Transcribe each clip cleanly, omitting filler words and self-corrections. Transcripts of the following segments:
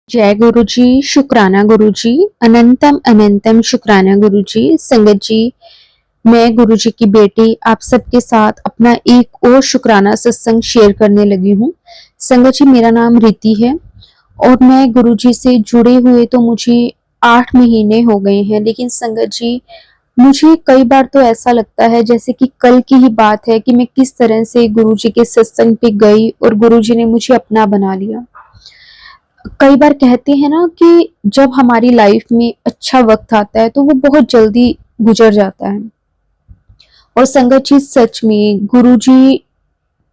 जय गुरु जी, शुक्राना गुरु जी, अनंतम अनंतम शुक्राना गुरु जी। संगत जी, मैं गुरु जी की बेटी आप सबके साथ अपना एक और शुक्राना सत्संग शेयर करने लगी हूँ। संगत जी, मेरा नाम रीति है और मैं गुरु जी से जुड़े हुए तो मुझे 8 महीने हो गए हैं। लेकिन संगत जी, मुझे कई बार तो ऐसा लगता है जैसे कि कल की ही बात है कि मैं किस तरह से गुरु जी के सत्संग पे गई और गुरु जी ने मुझे अपना बना लिया। कई बार कहते हैं ना कि जब हमारी लाइफ में अच्छा वक्त आता है तो वो बहुत जल्दी गुजर जाता है। और संगत जी, सच में गुरुजी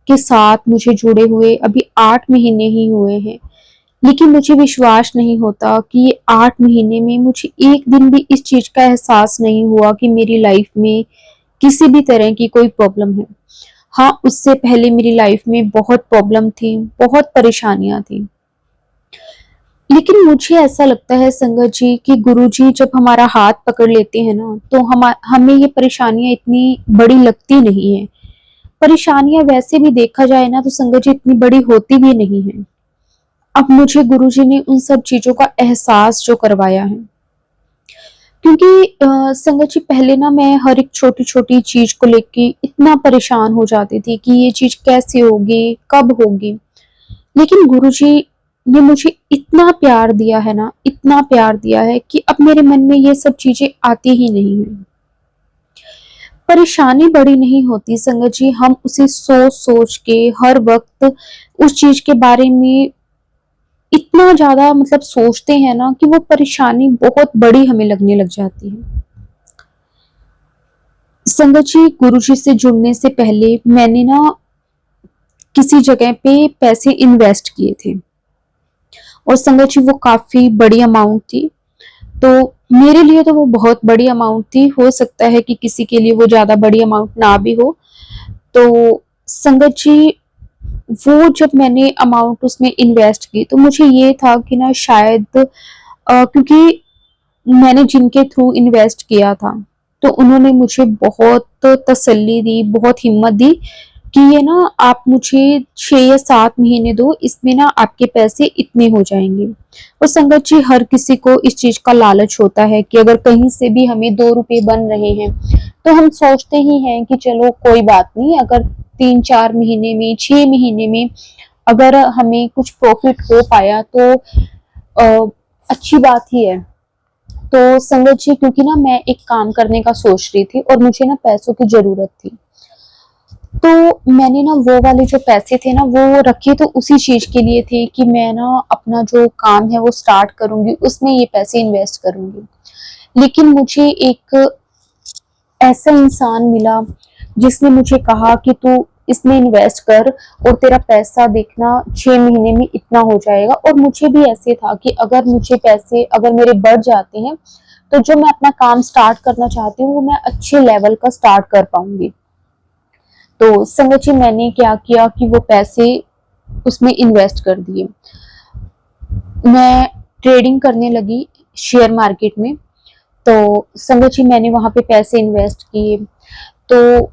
के साथ मुझे जुड़े हुए अभी 8 महीने ही हुए हैं, लेकिन मुझे विश्वास नहीं होता कि ये 8 महीने में मुझे एक दिन भी इस चीज का एहसास नहीं हुआ कि मेरी लाइफ में किसी भी तरह की कोई प्रॉब्लम है। हाँ, उससे पहले मेरी लाइफ में बहुत प्रॉब्लम थी, बहुत परेशानियां थी। लेकिन मुझे ऐसा लगता है संगत जी कि गुरुजी जब हमारा हाथ पकड़ लेते हैं ना, तो हमें ये परेशानियां इतनी बड़ी लगती नहीं है। परेशानियां वैसे भी देखा जाए ना तो संगत जी इतनी बड़ी होती भी नहीं है। अब मुझे गुरुजी ने उन सब चीजों का एहसास जो करवाया है, क्योंकि संगत जी पहले ना मैं हर एक छोटी छोटी चीज को लेके इतना परेशान हो जाती थी कि ये चीज कैसे होगी, कब होगी। लेकिन गुरुजी ने मुझे इतना प्यार दिया है ना, इतना प्यार दिया है कि अब मेरे मन में ये सब चीजें आती ही नहीं है। परेशानी बड़ी नहीं होती संगत जी, हम उसे सोच सोच के हर वक्त उस चीज के बारे में इतना ज्यादा सोचते हैं ना कि वो परेशानी बहुत बड़ी हमें लगने लग जाती है। संगत जी, गुरुजी से जुड़ने से पहले मैंने ना किसी जगह पे पैसे इन्वेस्ट किए थे और संगत जी वो काफी बड़ी अमाउंट थी। तो मेरे लिए तो वो बहुत बड़ी अमाउंट थी, हो सकता है कि किसी के लिए वो ज्यादा बड़ी अमाउंट ना भी हो। तो संगत जी, वो जब मैंने अमाउंट उसमें इन्वेस्ट की तो मुझे ये था कि ना शायद क्योंकि मैंने जिनके थ्रू इन्वेस्ट किया था तो उन्होंने मुझे बहुत तसल्ली दी, बहुत हिम्मत दी कि ये ना आप मुझे 6 या 7 महीने दो, इसमें ना आपके पैसे इतने हो जाएंगे। और संगत जी, हर किसी को इस चीज का लालच होता है कि अगर कहीं से भी हमें 2 रुपए बन रहे हैं तो हम सोचते ही हैं कि चलो कोई बात नहीं, अगर 3-4 महीने में, 6 महीने में अगर हमें कुछ प्रॉफिट हो पाया तो अच्छी बात ही है। तो संगत जी, क्योंकि ना मैं एक काम करने का सोच रही थी और मुझे ना पैसों की जरूरत थी, तो मैंने ना वो वाले जो पैसे थे ना वो रखे तो उसी चीज के लिए थे कि मैं ना अपना जो काम है वो स्टार्ट करूंगी, उसमें ये पैसे इन्वेस्ट करूंगी। लेकिन मुझे एक ऐसा इंसान मिला जिसने मुझे कहा कि तू इसमें इन्वेस्ट कर और तेरा पैसा देखना 6 महीने में इतना हो जाएगा। और मुझे भी ऐसे था कि अगर मुझे पैसे अगर मेरे बढ़ जाते हैं तो जो मैं अपना काम स्टार्ट करना चाहती हूँ वो मैं अच्छे लेवल का स्टार्ट कर पाऊंगी। तो संगत जी, मैंने क्या किया कि वो पैसे उसमें इन्वेस्ट कर दिए। मैं ट्रेडिंग करने लगी शेयर मार्केट में। तो संगत जी, मैंने वहां पे पैसे इन्वेस्ट किए तो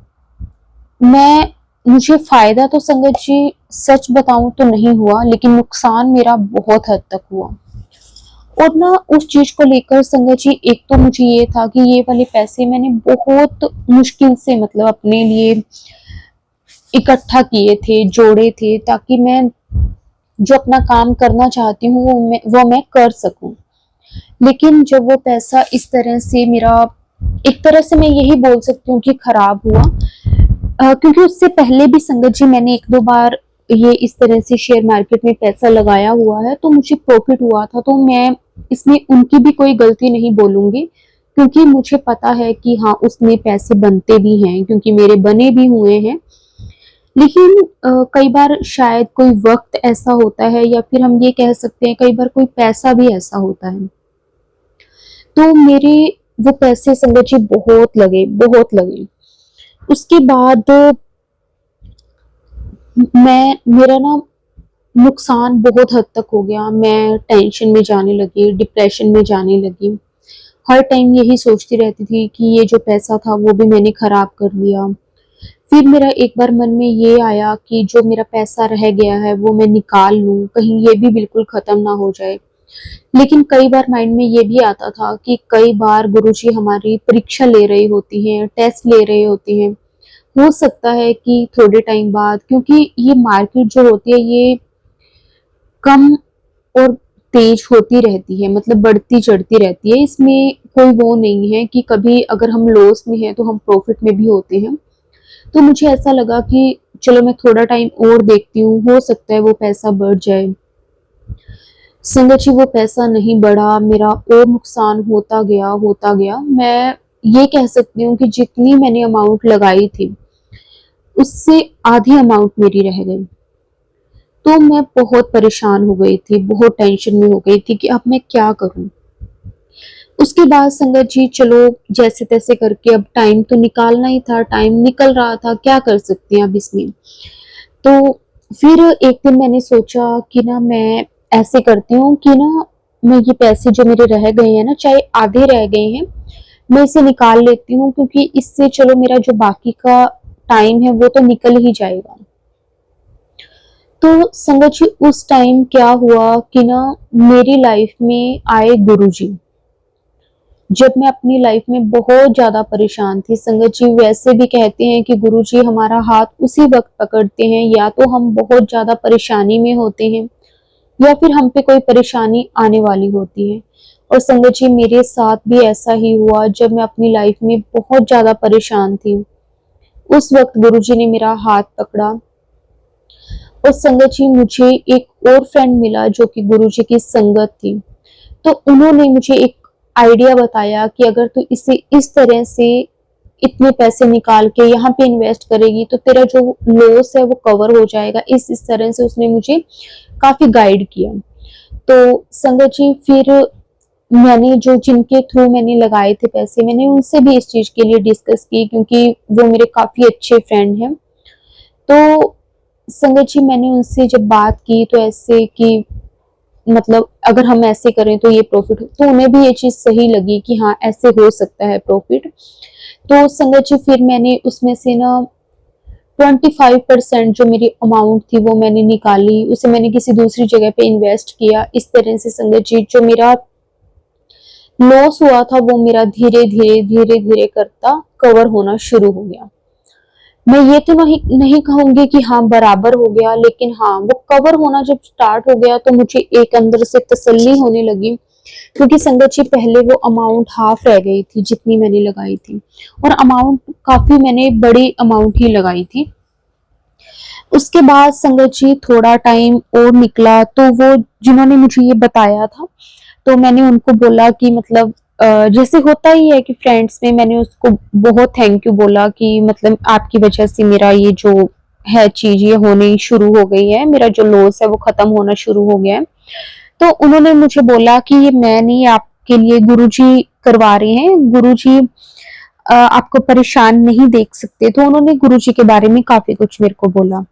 मैं मुझे फायदा तो संगत जी सच बताऊं तो नहीं हुआ, लेकिन नुकसान मेरा बहुत हद तक हुआ। और ना उस चीज को लेकर संगत जी, एक तो मुझे ये था कि ये वाले पैसे मैंने बहुत मुश्किल से अपने लिए इकट्ठा किए थे, जोड़े थे, ताकि मैं जो अपना काम करना चाहती हूँ वो मैं कर सकूं। लेकिन जब वो पैसा इस तरह से मेरा, एक तरह से मैं यही बोल सकती हूँ कि खराब हुआ, क्योंकि उससे पहले भी संगत जी मैंने एक दो बार ये इस तरह से शेयर मार्केट में पैसा लगाया हुआ है तो मुझे प्रॉफिट हुआ था। तो मैं इसमें उनकी भी कोई गलती नहीं बोलूंगी, क्योंकि मुझे पता है कि हाँ उसमें पैसे बनते भी हैं, क्योंकि मेरे बने भी हुए हैं। लेकिन कई बार शायद कोई वक्त ऐसा होता है, या फिर हम ये कह सकते हैं कई बार कोई पैसा भी ऐसा होता है। तो मेरे वो पैसे संगत जी बहुत लगे, बहुत लगे। उसके बाद मैं मेरा ना नुकसान बहुत हद तक हो गया। मैं टेंशन में जाने लगी, डिप्रेशन में जाने लगी। हर टाइम यही सोचती रहती थी कि ये जो पैसा था वो भी मैंने खराब कर लिया। फिर मेरा एक बार मन में ये आया कि जो मेरा पैसा रह गया है वो मैं निकाल लूं, कहीं ये भी बिल्कुल खत्म ना हो जाए। लेकिन कई बार माइंड में ये भी आता था कि कई बार गुरुजी हमारी परीक्षा ले रही होती हैं, टेस्ट ले रहे होती हैं। हो सकता है कि थोड़े टाइम बाद, क्योंकि ये मार्केट जो होती है ये कम और तेज होती रहती है, मतलब बढ़ती चढ़ती रहती है। इसमें कोई वो नहीं है कि कभी अगर हम लॉस में हैं तो हम प्रॉफिट में भी होते हैं। तो मुझे ऐसा लगा कि चलो मैं थोड़ा टाइम और देखती हूँ, हो सकता है वो पैसा बढ़ जाए। संगत जी वो पैसा नहीं बढ़ा, मेरा और नुकसान होता गया। मैं ये कह सकती हूँ कि जितनी मैंने अमाउंट लगाई थी उससे आधी अमाउंट मेरी रह गई। तो मैं बहुत परेशान हो गई थी, बहुत टेंशन में हो गई थी कि अब मैं क्या करूं। उसके बाद संगत जी चलो जैसे तैसे करके अब टाइम तो निकालना ही था, टाइम निकल रहा था, क्या कर सकते हैं अब इसमें। तो फिर एक दिन मैंने सोचा कि ना मैं ऐसे करती हूँ कि ना मैं ये पैसे जो मेरे रह गए हैं ना, चाहे आधे रह गए हैं, मैं इसे निकाल लेती हूँ, क्योंकि इससे चलो मेरा जो बाकी का टाइम है वो तो निकल ही जाएगा। तो संगत जी उस टाइम क्या हुआ कि ना मेरी लाइफ में आए गुरुजी। जब मैं अपनी लाइफ में बहुत ज्यादा परेशान थी, संगत जी वैसे भी कहते हैं कि गुरुजी हमारा हाथ उसी वक्त पकड़ते हैं या तो हम बहुत ज्यादा परेशानी में होते हैं या फिर हम पे कोई परेशानी आने वाली होती है। और संगत जी मेरे साथ भी ऐसा ही हुआ, जब मैं अपनी लाइफ में बहुत ज्यादा परेशान थी उस वक्त गुरुजी ने मेरा हाथ पकड़ा। और संगत जी मुझे एक और फ्रेंड मिला जो कि गुरुजी की संगत थी। तो उन्होंने मुझे एक आइडिया बताया कि अगर तू इसे इस तरह से इतने पैसे निकाल के यहाँ पे इन्वेस्ट करेगी तो तेरा जो लॉस है वो कवर हो जाएगा। इस तरह से उसने मुझे काफी गाइड किया। तो संगत जी फिर मैंने जो जिनके थ्रू मैंने लगाए थे पैसे, मैंने उनसे भी इस चीज के लिए डिस्कस की, क्योंकि वो मेरे काफी अच्छे फ्रेंड हैं। तो संगत जी मैंने उनसे जब बात की तो ऐसे कि मतलब अगर हम ऐसे करें तो ये प्रॉफिट, तो उन्हें भी ये चीज सही लगी कि हाँ ऐसे हो सकता है प्रॉफिट। तो संगत जी फिर मैंने उसमें से ना 25% जो मेरी अमाउंट थी वो मैंने निकाली, उसे मैंने किसी दूसरी जगह पे इन्वेस्ट किया। इस तरह से संगत जी जो मेरा लॉस हुआ था वो मेरा धीरे धीरे करता कवर होना शुरू हो गया। मैं ये तो नहीं कहूंगी कि हाँ बराबर हो गया, लेकिन हाँ वो कवर होना जब स्टार्ट हो गया तो मुझे एक अंदर से तसल्ली होने लगी, क्योंकि संगत जी पहले वो अमाउंट हाफ रह गई थी जितनी मैंने लगाई थी, और अमाउंट काफी मैंने बड़ी अमाउंट ही लगाई थी। उसके बाद संगत जी थोड़ा टाइम और निकला तो वो जिन्होंने मुझे ये बताया था तो मैंने उनको बोला कि मतलब जैसे होता ही है कि फ्रेंड्स में, मैंने उसको बहुत थैंक यू बोला कि मतलब आपकी वजह से मेरा ये जो है चीज ये होनी शुरू हो गई है, मेरा जो लॉस है वो खत्म होना शुरू हो गया है। तो उन्होंने मुझे बोला कि ये मैं नहीं, आपके लिए गुरुजी करवा रहे हैं, गुरुजी आपको परेशान नहीं देख सकते। तो उन्होंने गुरुजी के बारे में काफी कुछ मेरे को बोला।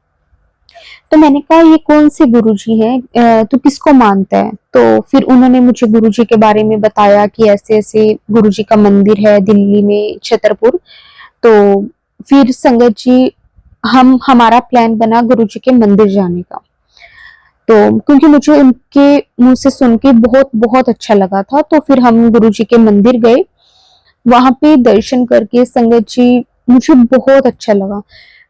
तो मैंने कहा ये कौन से गुरुजी हैं, तो किसको मानता है। तो फिर उन्होंने मुझे गुरुजी के बारे में बताया कि ऐसे ऐसे गुरुजी का मंदिर है दिल्ली में छतरपुर। तो फिर संगत जी हमारा प्लान बना गुरुजी के मंदिर जाने का। तो क्योंकि मुझे उनके मुंह से सुन के बहुत बहुत अच्छा लगा था, तो फिर हम गुरुजी के मंदिर गए। वहां पे दर्शन करके संगत जी मुझे बहुत अच्छा लगा।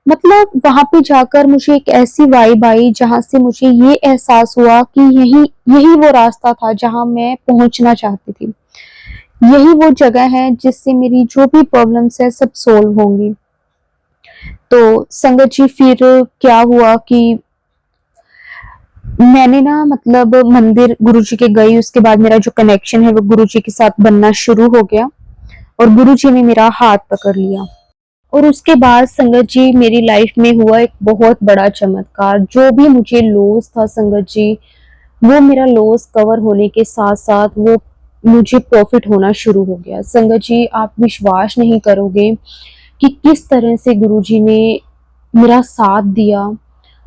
मतलब वहां पे जाकर मुझे एक ऐसी वाइब आई जहां से मुझे ये एहसास हुआ कि यही यही वो रास्ता था जहां मैं पहुंचना चाहती थी। यही वो जगह है जिससे मेरी जो भी प्रॉब्लम्स है सब सोल्व होंगी। तो संगत जी फिर क्या हुआ कि मैंने ना मतलब मंदिर गुरुजी के गई, उसके बाद मेरा जो कनेक्शन है वो गुरुजी के साथ बनना शुरू हो गया और गुरुजी ने मेरा हाथ पकड़ लिया। और उसके बाद संगत जी मेरी लाइफ में हुआ एक बहुत बड़ा चमत्कार। जो भी मुझे लॉस था संगत जी, वो मेरा लॉस कवर होने के साथ साथ वो मुझे प्रॉफिट होना शुरू हो गया। संगत जी आप विश्वास नहीं करोगे कि किस तरह से गुरुजी ने मेरा साथ दिया।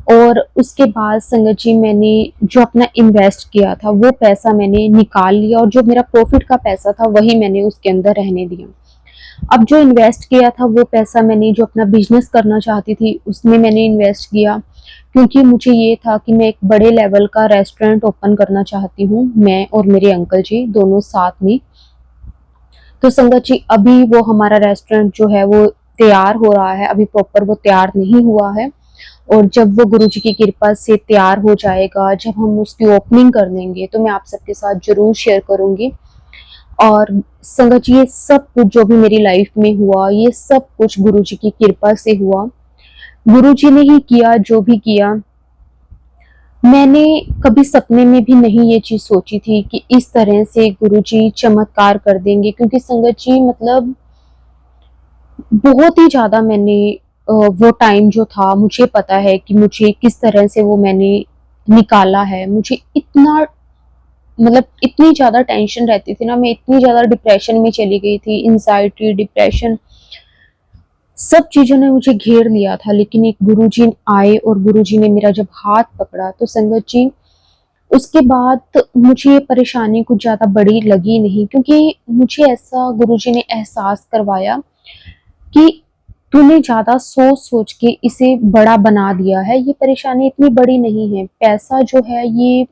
और उसके बाद संगत जी मैंने जो अपना इन्वेस्ट किया था वो पैसा मैंने निकाल लिया, और जो मेरा प्रॉफिट का पैसा था वही मैंने उसके अंदर रहने दिया। अब जो इन्वेस्ट किया था वो पैसा मैंने जो अपना बिजनेस करना चाहती थी उसमें मैंने इन्वेस्ट किया। क्योंकि मुझे ये था कि मैं एक बड़े लेवल का रेस्टोरेंट ओपन करना चाहती हूँ, मैं और मेरे अंकल जी दोनों साथ में। तो संगत जी अभी वो हमारा रेस्टोरेंट जो है वो तैयार हो रहा है, अभी प्रॉपर वो तैयार नहीं हुआ है। और जब वो गुरु जी की कृपा से तैयार हो जाएगा, जब हम उसकी ओपनिंग कर देंगे, तो मैं आप सबके साथ जरूर शेयर करूंगी। और संगत जी ये सब कुछ जो भी मेरी लाइफ में हुआ, ये सब कुछ गुरु जी की कृपा से हुआ। गुरु जी ने ही किया जो भी किया। मैंने कभी सपने में भी नहीं ये चीज सोची थी कि इस तरह से गुरु जी चमत्कार कर देंगे, क्योंकि संगत जी मतलब बहुत ही ज्यादा मैंने वो टाइम जो था, मुझे पता है कि मुझे किस तरह से वो मैंने निकाला है। मुझे इतना मतलब इतनी ज्यादा टेंशन रहती थी ना, मैं इतनी ज्यादा डिप्रेशन में चली गई थी, इंजाइटी, डिप्रेशन, सब चीजों ने मुझे घेर लिया था। लेकिन एक गुरुजी आए और गुरुजी ने मेरा जब हाथ पकड़ा, तो संगत जी उसके बाद मुझे ये परेशानी कुछ ज्यादा बड़ी लगी नहीं, क्योंकि मुझे ऐसा गुरुजी ने एहसास करवाया कि तूने ज्यादा सोच सोच के इसे बड़ा बना दिया है, ये परेशानी इतनी बड़ी नहीं है। पैसा जो है ये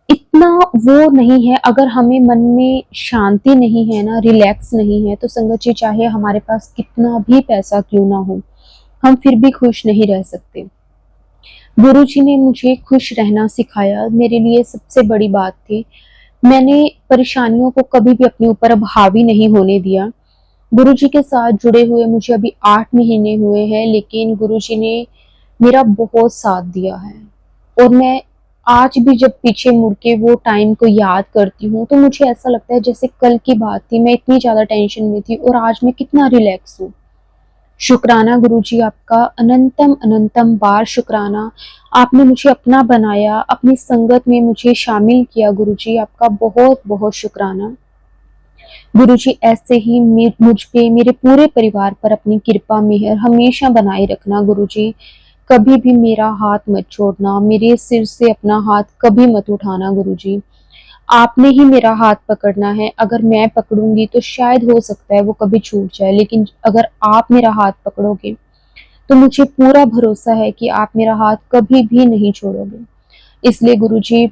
इतना वो नहीं है, अगर हमें मन में शांति नहीं है ना, रिलैक्स नहीं है, तो संगत जी चाहे हमारे पास कितना भी पैसा क्यों ना हो, हम फिर भी खुश नहीं रह सकते। गुरु जी ने मुझे खुश रहना सिखाया, मेरे लिए सबसे बड़ी बात थी। मैंने परेशानियों को कभी भी अपने ऊपर अब हावी नहीं होने दिया। गुरु जी के साथ जुड़े हुए मुझे अभी 8 महीने हुए हैं, लेकिन गुरु जी ने मेरा बहुत साथ दिया है। और मैं आज भी जब पीछे मुड़ के वो टाइम को याद करती हूँ, तो मुझे ऐसा लगता है जैसे कल की बात थी, मैं इतनी ज्यादा टेंशन में थी और आज मैं कितना रिलैक्स हूँ। शुक्राना गुरुजी आपका, अनंतम अनंतम बार शुक्राना। आपने मुझे अपना बनाया, अपनी संगत में मुझे शामिल किया। गुरुजी आपका बहुत बहुत शुक्राना। गुरुजी ऐसे ही मुझ पे, मेरे पूरे परिवार पर अपनी कृपा मेहर हमेशा बनाए रखना। गुरुजी कभी भी मेरा हाथ मत छोड़ना, मेरे सिर से अपना हाथ कभी मत उठाना। गुरुजी आपने ही मेरा हाथ पकड़ना है, अगर मैं पकड़ूंगी तो शायद हो सकता है वो कभी छूट जाए, लेकिन अगर आप मेरा हाथ पकड़ोगे तो मुझे पूरा भरोसा है कि आप मेरा हाथ कभी भी नहीं छोड़ोगे। इसलिए गुरुजी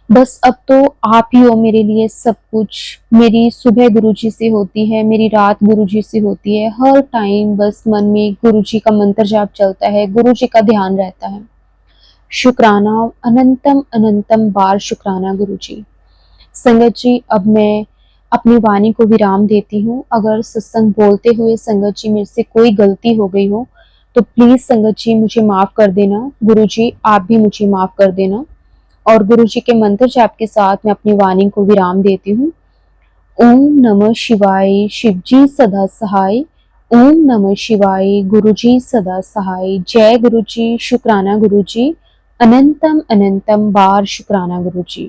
बस अब तो आप ही हो मेरे लिए सब कुछ। मेरी सुबह गुरुजी से होती है, मेरी रात गुरुजी से होती है, हर टाइम बस मन में गुरुजी का मंत्र जाप चलता है, गुरुजी का ध्यान रहता है। शुक्राना, अनंतम अनंतम बार शुक्राना गुरुजी। संगत जी अब मैं अपनी वाणी को विराम देती हूँ। अगर सत्संग बोलते हुए संगत जी मेरे से कोई गलती हो गई हो, तो प्लीज संगत जी मुझे माफ कर देना। गुरुजी आप भी मुझे माफ कर देना। और गुरुजी के मंत्र जाप के साथ मैं अपनी वाणी को विराम देती हूँ। ओम नमः शिवाय, शिवजी सदा सहाय। ओम नमः शिवाय, गुरुजी सदा सहाय। जय गुरुजी, शुक्राना गुरुजी, अनंतम अनंतम बार शुक्राना गुरुजी।